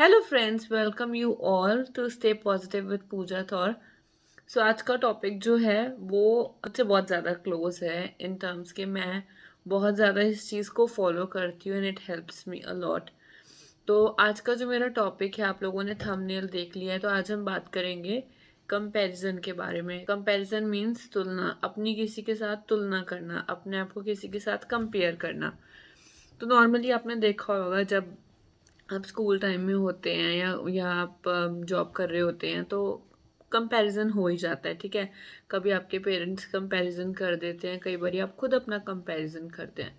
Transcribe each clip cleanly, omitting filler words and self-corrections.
Hello friends, welcome you all to stay positive with Pooja Thor. So आज का topic जो है वो मुझसे बहुत ज़्यादा क्लोज है इन टर्म्स के मैं बहुत ज़्यादा इस चीज़ को फॉलो करती हूँ and it helps me a lot. तो आज का जो मेरा टॉपिक है, आप लोगों ने थंबनेल देख लिया है, तो आज हम बात करेंगे कंपैरिजन के बारे में। कंपैरिजन मीन्स तुलना, अपनी किसी के साथ तुलना करना, अपने आप को किसी के साथ कंपेयर करना। तो नॉर्मली आपने देखा होगा जब आप स्कूल टाइम में होते हैं या आप जॉब कर रहे होते हैं तो कंपैरिजन हो ही जाता है, ठीक है। कभी आपके पेरेंट्स कंपैरिजन कर देते हैं, कई बार आप खुद अपना कंपैरिजन करते हैं।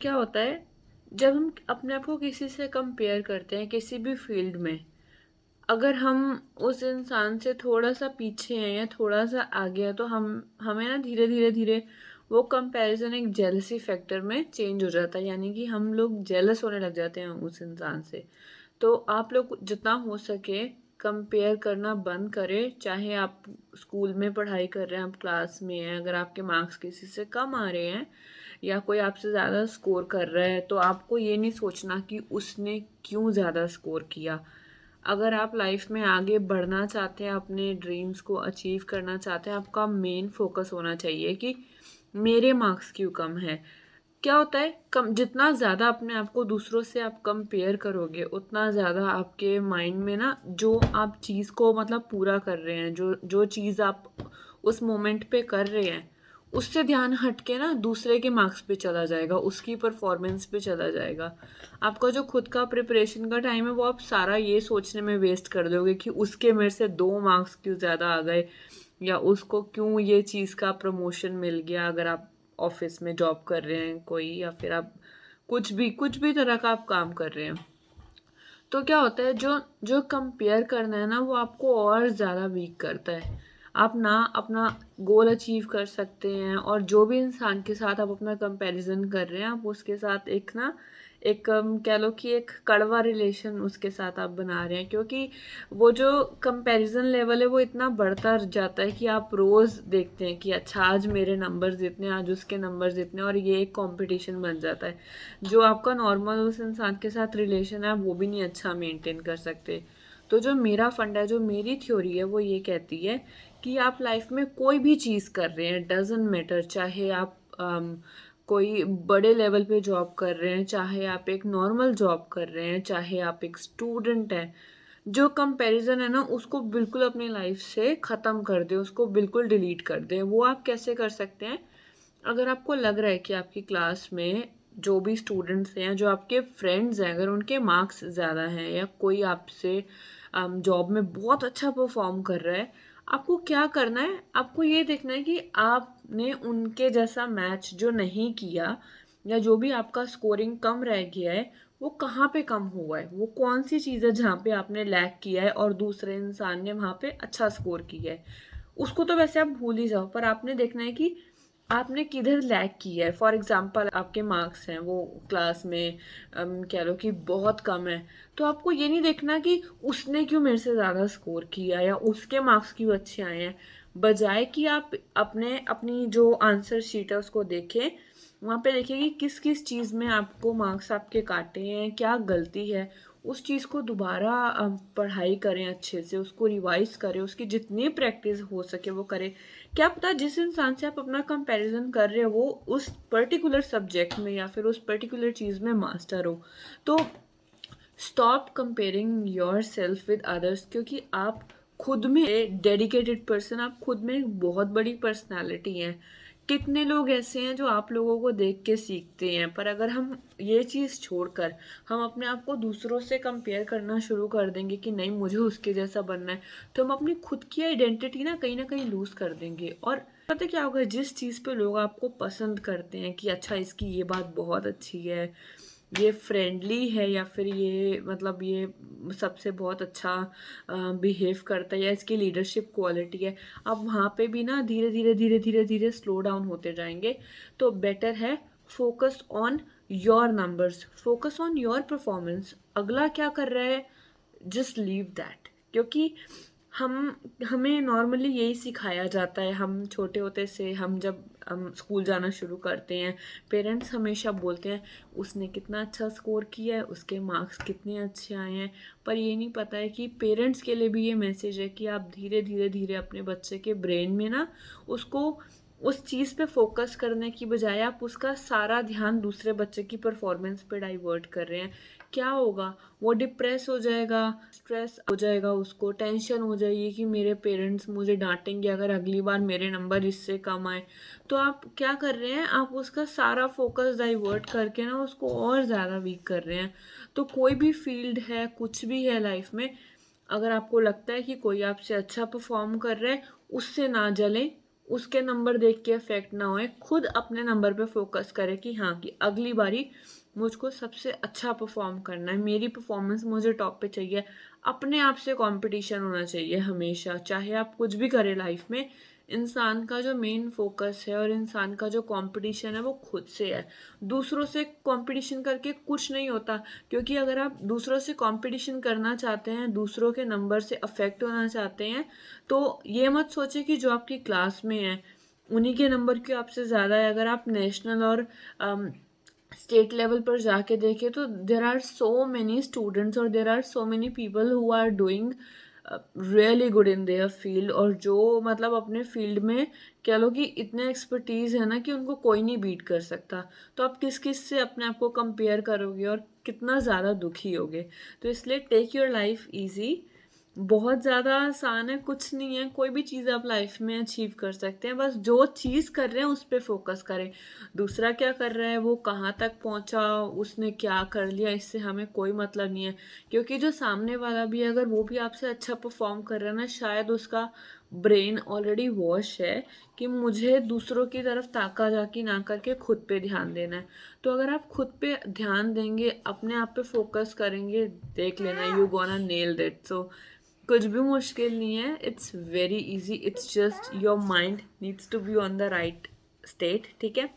क्या होता है जब हम अपने आप को किसी से कंपेयर करते हैं किसी भी फील्ड में, अगर हम उस इंसान से थोड़ा सा पीछे हैं या थोड़ा सा आगे हैं तो हम हमें ना धीरे धीरे धीरे वो कंपैरिजन एक जेलसी फैक्टर में चेंज हो जाता है, यानी कि हम लोग जेलस होने लग जाते हैं उस इंसान से। तो आप लोग जितना हो सके कंपेयर करना बंद करें। चाहे आप स्कूल में पढ़ाई कर रहे हैं, आप क्लास में हैं, अगर आपके मार्क्स किसी से कम आ रहे हैं या कोई आपसे ज़्यादा स्कोर कर रहा है तो आपको ये नहीं सोचना कि उसने क्यों ज़्यादा स्कोर किया। अगर आप लाइफ में आगे बढ़ना चाहते हैं, अपने ड्रीम्स को अचीव करना चाहते हैं, आपका मेन फोकस होना चाहिए कि मेरे मार्क्स क्यों कम है। क्या होता है, कम जितना ज़्यादा अपने आप को दूसरों से आप कंपेयर करोगे उतना ज़्यादा आपके माइंड में ना जो आप चीज़ को मतलब पूरा कर रहे हैं, जो जो चीज़ आप उस मोमेंट पे कर रहे हैं, उससे ध्यान हट के ना दूसरे के मार्क्स पे चला जाएगा, उसकी परफॉर्मेंस पे चला जाएगा। आपका जो खुद का प्रिपरेशन का टाइम है वो आप सारा ये सोचने में वेस्ट कर दोगे कि उसके मेरे से 2 मार्क्स क्यों ज़्यादा आ गए, या उसको क्यों ये चीज़ का प्रमोशन मिल गया। अगर आप ऑफिस में जॉब कर रहे हैं कोई, या फिर आप कुछ भी तरह का आप काम कर रहे हैं, तो क्या होता है जो जो कंपेयर करना है ना वो आपको और ज़्यादा वीक करता है। आप ना अपना गोल अचीव कर सकते हैं, और जो भी इंसान के साथ आप अपना कंपैरिजन कर रहे हैं आप उसके साथ एक ना एक कह लो कि एक कड़वा रिलेशन उसके साथ आप बना रहे हैं, क्योंकि वो जो कंपैरिजन लेवल है वो इतना बढ़ता जाता है कि आप रोज़ देखते हैं कि अच्छा आज मेरे नंबर्स इतने, आज उसके नंबर्स इतने, और ये एक कंपटीशन बन जाता है। जो आपका नॉर्मल उस इंसान के साथ रिलेशन है आप वो भी नहीं अच्छा मेंटेन कर सकते। तो जो मेरा फंडा है, जो मेरी थ्योरी है, वो ये कहती है कि आप लाइफ में कोई भी चीज़ कर रहे हैं, डजेंट मैटर, चाहे आप कोई बड़े लेवल पे जॉब कर रहे हैं, चाहे आप एक नॉर्मल जॉब कर रहे हैं, चाहे आप एक स्टूडेंट हैं, जो कंपैरिजन है ना उसको बिल्कुल अपनी लाइफ से ख़त्म कर दें, उसको बिल्कुल डिलीट कर दें। वो आप कैसे कर सकते हैं? अगर आपको लग रहा है कि आपकी क्लास में जो भी स्टूडेंट्स हैं, जो आपके फ्रेंड्स हैं, अगर उनके मार्क्स ज़्यादा हैं या कोई आपसे जॉब में बहुत अच्छा परफॉर्म कर रहा है, आपको क्या करना है? आपको ये देखना है कि आपने उनके जैसा मैच जो नहीं किया, या जो भी आपका स्कोरिंग कम रह गया है, वो कहाँ पे कम हुआ है, वो कौन सी चीज़ है जहाँ पे आपने लैग किया है और दूसरे इंसान ने वहाँ पे अच्छा स्कोर किया है। उसको तो वैसे आप भूल ही जाओ, पर आपने देखना है कि आपने किधर लैग किया है। फॉर एग्जांपल आपके मार्क्स हैं वो क्लास में कह लो कि बहुत कम है, तो आपको ये नहीं देखना कि उसने क्यों मेरे से ज़्यादा स्कोर किया या उसके मार्क्स क्यों अच्छे आए हैं। बजाय कि आप अपने अपनी जो आंसर शीट है उसको देखें, वहाँ पे देखिए कि किस किस चीज़ में आपको मार्क्स आपके काटे हैं, क्या गलती है। उस चीज़ को दोबारा पढ़ाई करें, अच्छे से उसको रिवाइज करें, उसकी जितनी प्रैक्टिस हो सके वो करें। क्या पता जिस इंसान से आप अपना कंपैरिजन कर रहे हो वो उस पर्टिकुलर सब्जेक्ट में या फिर उस पर्टिकुलर चीज़ में मास्टर हो। तो stop comparing your self with others, क्योंकि आप खुद में डेडिकेटेड पर्सन, आप खुद में एक बहुत बड़ी पर्सनालिटी हैं। कितने लोग ऐसे हैं जो आप लोगों को देख के सीखते हैं, पर अगर हम ये चीज़ छोड़कर हम अपने आप को दूसरों से कंपेयर करना शुरू कर देंगे कि नहीं मुझे उसके जैसा बनना है, तो हम अपनी खुद की आइडेंटिटी ना कहीं लूज कर देंगे। और पता है क्या होगा, जिस चीज़ पे लोग आपको पसंद करते हैं कि अच्छा इसकी ये बात बहुत अच्छी है, ये फ्रेंडली है, या फिर ये मतलब ये सबसे बहुत अच्छा बिहेव करता है, या इसकी लीडरशिप क्वालिटी है, आप वहाँ पे भी ना धीरे धीरे धीरे धीरे धीरे स्लो डाउन होते जाएंगे। तो बेटर है focus on your numbers, focus on your performance. अगला क्या कर रहा है, जस्ट लीव दैट। क्योंकि हम हमें नॉर्मली यही सिखाया जाता है, हम छोटे होते से हम जब स्कूल जाना शुरू करते हैं, पेरेंट्स हमेशा बोलते हैं उसने कितना अच्छा स्कोर किया है, उसके मार्क्स कितने अच्छे आए हैं, पर ये नहीं पता है कि पेरेंट्स के लिए भी ये मैसेज है कि आप धीरे धीरे धीरे अपने बच्चे के ब्रेन में ना उसको उस चीज़ पे फोकस करने की बजाय आप उसका सारा ध्यान दूसरे बच्चे की परफॉर्मेंस पे डाइवर्ट कर रहे हैं। क्या होगा, वो डिप्रेस हो जाएगा, स्ट्रेस हो जाएगा, उसको टेंशन हो जाएगी कि मेरे पेरेंट्स मुझे डांटेंगे अगर अगली बार मेरे नंबर इससे कम आए। तो आप क्या कर रहे हैं, आप उसका सारा फोकस डाइवर्ट करके ना उसको और ज़्यादा वीक कर रहे हैं। तो कोई भी फील्ड है, कुछ भी है लाइफ में, अगर आपको लगता है कि कोई आपसे अच्छा परफॉर्म कर रहा है, उससे ना जलें, उसके नंबर देख के अफेक्ट ना होए, खुद अपने नंबर पे फोकस करें कि हाँ कि अगली बारी मुझको सबसे अच्छा परफॉर्म करना है, मेरी परफॉर्मेंस मुझे टॉप पे चाहिए। अपने आप से कंपटीशन होना चाहिए हमेशा, चाहे आप कुछ भी करें लाइफ में। इंसान का जो मेन फोकस है और इंसान का जो कंपटीशन है वो खुद से है। दूसरों से कंपटीशन करके कुछ नहीं होता, क्योंकि अगर आप दूसरों से कंपटीशन करना चाहते हैं, दूसरों के नंबर से अफेक्ट होना चाहते हैं, तो ये मत सोचे कि जो आपकी क्लास में है उन्हीं के नंबर क्यों आपसे ज़्यादा है। अगर आप नेशनल और स्टेट लेवल पर जाके देखें तो there are so many students और there are so many people who are doing really good in their field, और जो मतलब अपने फील्ड में कह लो कि इतने एक्सपर्टीज़ है ना कि उनको कोई नहीं बीट कर सकता। तो आप किस किस से अपने आप को कंपेयर करोगे और कितना ज़्यादा दुखी होगे। तो इसलिए टेक योर लाइफ ईजी, बहुत ज़्यादा आसान है, कुछ नहीं है, कोई भी चीज़ आप लाइफ में अचीव कर सकते हैं, बस जो चीज़ कर रहे हैं उस पर फोकस करें। दूसरा क्या कर रहा है, वो कहाँ तक पहुँचा, उसने क्या कर लिया, इससे हमें कोई मतलब नहीं है। क्योंकि जो सामने वाला भी है, अगर वो भी आपसे अच्छा परफॉर्म कर रहा है ना, शायद उसका ब्रेन ऑलरेडी वॉश है कि मुझे दूसरों की तरफ ताका झाकी ना करके खुद पे ध्यान देना है। तो अगर आप खुद पे ध्यान देंगे, अपने आप पे फोकस करेंगे, देख लेना you gonna nail that. So कुछ भी मुश्किल नहीं है, it's very easy, it's just your mind needs to be on the right state, ठीक है।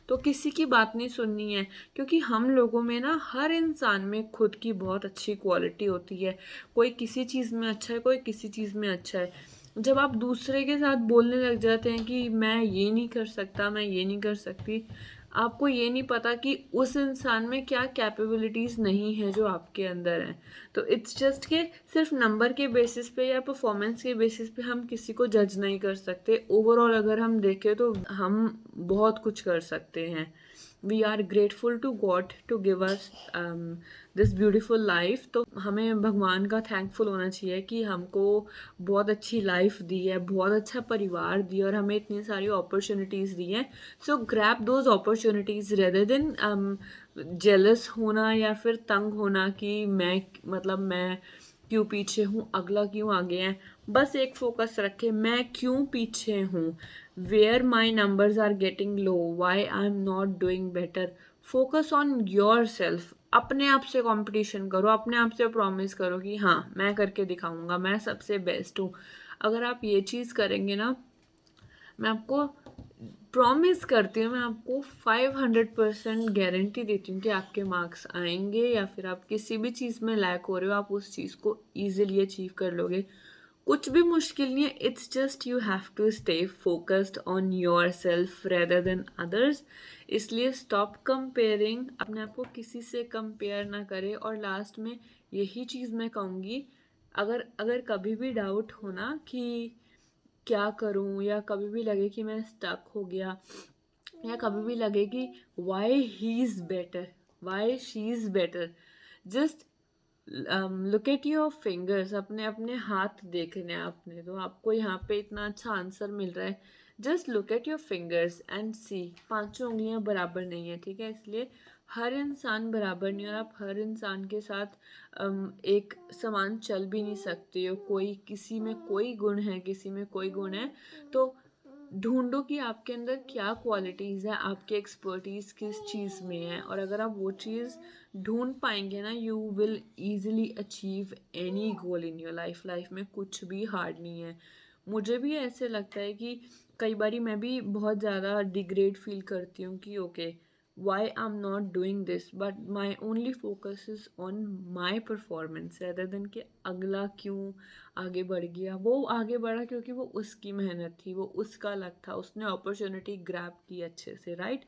तो किसी की बात नहीं सुननी है, क्योंकि हम लोगों में ना, हर इंसान में खुद की बहुत अच्छी क्वालिटी होती है। कोई किसी चीज़ में अच्छा है, कोई किसी चीज़ में अच्छा है। जब आप दूसरे के साथ बोलने लग जाते हैं कि मैं ये नहीं कर सकता, मैं ये नहीं कर सकती, आपको ये नहीं पता कि उस इंसान में क्या कैपेबिलिटीज़ नहीं है जो आपके अंदर हैं। तो इट्स जस्ट के सिर्फ नंबर के बेसिस पे या परफॉर्मेंस के बेसिस पे हम किसी को जज नहीं कर सकते। ओवरऑल अगर हम देखें तो हम बहुत कुछ कर सकते हैं। We are grateful to God to give us this beautiful life. तो हमें भगवान का थैंकफुल होना चाहिए कि हमको बहुत अच्छी लाइफ दी है, बहुत अच्छा परिवार दिया और हमें इतनी सारी अपॉर्चुनिटीज़ दी हैं। सो grab those opportunities rather than jealous होना या फिर तंग होना कि मैं क्यों पीछे हूँ, अगला क्यों आगे है। बस एक फोकस रखे, मैं क्यों पीछे हूँ, where my numbers are getting low, why I am not doing better. Focus on your self, अपने आप से कंपटीशन करो, अपने आप से प्रॉमिस करो कि हाँ मैं करके दिखाऊंगा, मैं सबसे बेस्ट हूँ। अगर आप ये चीज़ करेंगे ना, मैं आपको प्रॉमिस करती हूँ, मैं आपको 500% गारंटी देती हूँ कि आपके मार्क्स आएंगे, या फिर आप किसी भी चीज़ में लैक हो रहे हो, आप उस चीज़ को ईजिली अचीव कर लोगे। कुछ भी मुश्किल नहीं है, it's just you have to stay focused on your self rather than others. इसलिए स्टॉप कंपेयरिंग, अपने आप को किसी से कंपेयर ना करें। और लास्ट में यही चीज़ मैं कहूँगी, अगर अगर कभी भी डाउट हो ना कि क्या करूं, या कभी भी लगे कि मैं स्टक हो गया, या कभी भी लगे कि why he is better, why she is better, just look at your fingers, अपने अपने हाथ देखने हैं आपने, तो आपको यहाँ पे इतना अच्छा आंसर मिल रहा है। Just look at your fingers and see, पांचों उंगलियां बराबर नहीं है, ठीक है। इसलिए हर इंसान बराबर नहीं, और आप हर इंसान के साथ एक समान चल भी नहीं सकते हो। कोई किसी में कोई गुण है, किसी में कोई गुण है, तो ढूंढो कि आपके अंदर क्या क्वालिटीज़ है, आपकी एक्सपर्टीज़ किस चीज़ में है, और अगर आप वो चीज़ ढूंढ पाएंगे ना, you will easily achieve any goal in your life. Life में कुछ भी हार्ड नहीं है। मुझे भी ऐसे लगता है कि कई बारी मैं भी बहुत ज़्यादा डिग्रेड फील करती हूँ कि okay why I'm not doing this, but my only focus is on my performance rather than कि अगला क्यों आगे बढ़ गया। वो आगे बढ़ा क्योंकि वो उसकी मेहनत थी, वो उसका लक था, उसने अपॉर्चुनिटी ग्रैब की अच्छे से, राइट।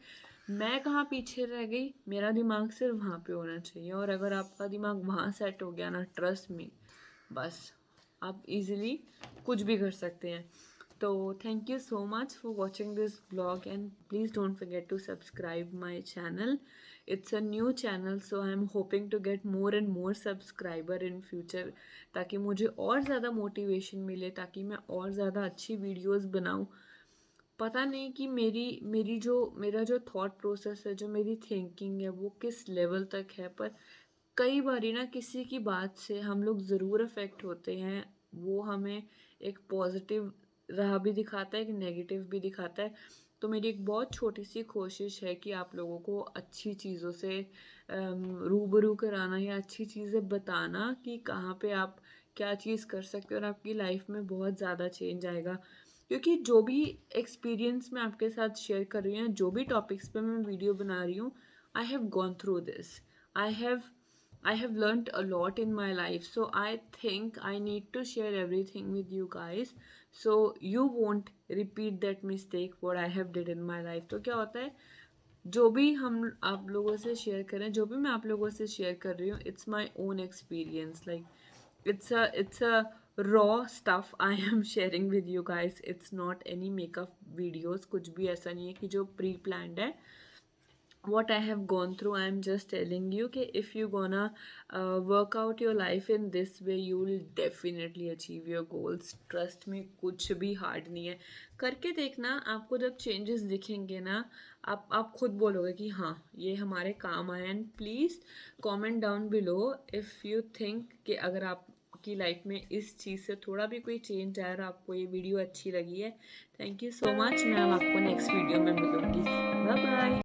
मैं कहाँ पीछे रह गई, मेरा दिमाग सिर्फ वहाँ पे होना चाहिए। और अगर आपका दिमाग वहाँ सेट हो गया ना, ट्रस्ट मी, बस आप इजीली कुछ भी कर सकते हैं। So thank you so much for watching this vlog, and please don't forget to subscribe my channel. It's a new channel, so I'm hoping to get more and more subscriber in future, ताकि मुझे और ज़्यादा motivation मिले, ताकि मैं और ज़्यादा अच्छी वीडियोस बनाऊँ। पता नहीं कि मेरा जो थॉट प्रोसेस है, जो मेरी थिंकिंग है, वो किस लेवल तक है, पर कई बारी ना किसी की बात से हम लोग ज़रूर अफेक्ट होते हैं। वो हमें एक पॉजिटिव राह भी दिखाता है, एक नेगेटिव भी दिखाता है। तो मेरी एक बहुत छोटी सी कोशिश है कि आप लोगों को अच्छी चीज़ों से रूबरू कराना, या अच्छी चीज़ें बताना कि कहाँ पे आप क्या चीज़ कर सकते हो और आपकी लाइफ में बहुत ज़्यादा चेंज आएगा। क्योंकि जो भी एक्सपीरियंस मैं आपके साथ शेयर कर रही हूँ, जो भी टॉपिक्स पे मैं वीडियो बना रही हूँ, I have gone through this. I have I have learnt a lot in my life, so I think I need to share everything with you guys, so you won't repeat that mistake what I have did in my life. तो क्या होता है, जो भी हम आप लोगों से शेयर करें, जो भी मैं आप लोगों से शेयर कर रही हूँ, it's my own experience. Like it's a raw stuff I am sharing with you guys. It's not any makeup videos. कुछ भी ऐसा नहीं है कि जो प्री प्लान्ड है। what I have gone through, I'm just telling you कि if you gonna work out your life in this way, you will definitely achieve your goals. Trust me, कुछ भी hard नहीं है। करके देखना, आपको जब changes दिखेंगे ना, आप खुद बोलोगे कि हाँ ये हमारे काम आए। And please comment down below if you think कि अगर आप की लाइफ में इस चीज़ से थोड़ा भी कोई चेंज आया और आपको ये वीडियो अच्छी लगी है। Thank you so much. मैं अब आपको नेक्स्ट वीडियो में मिलूँगी। Bye bye.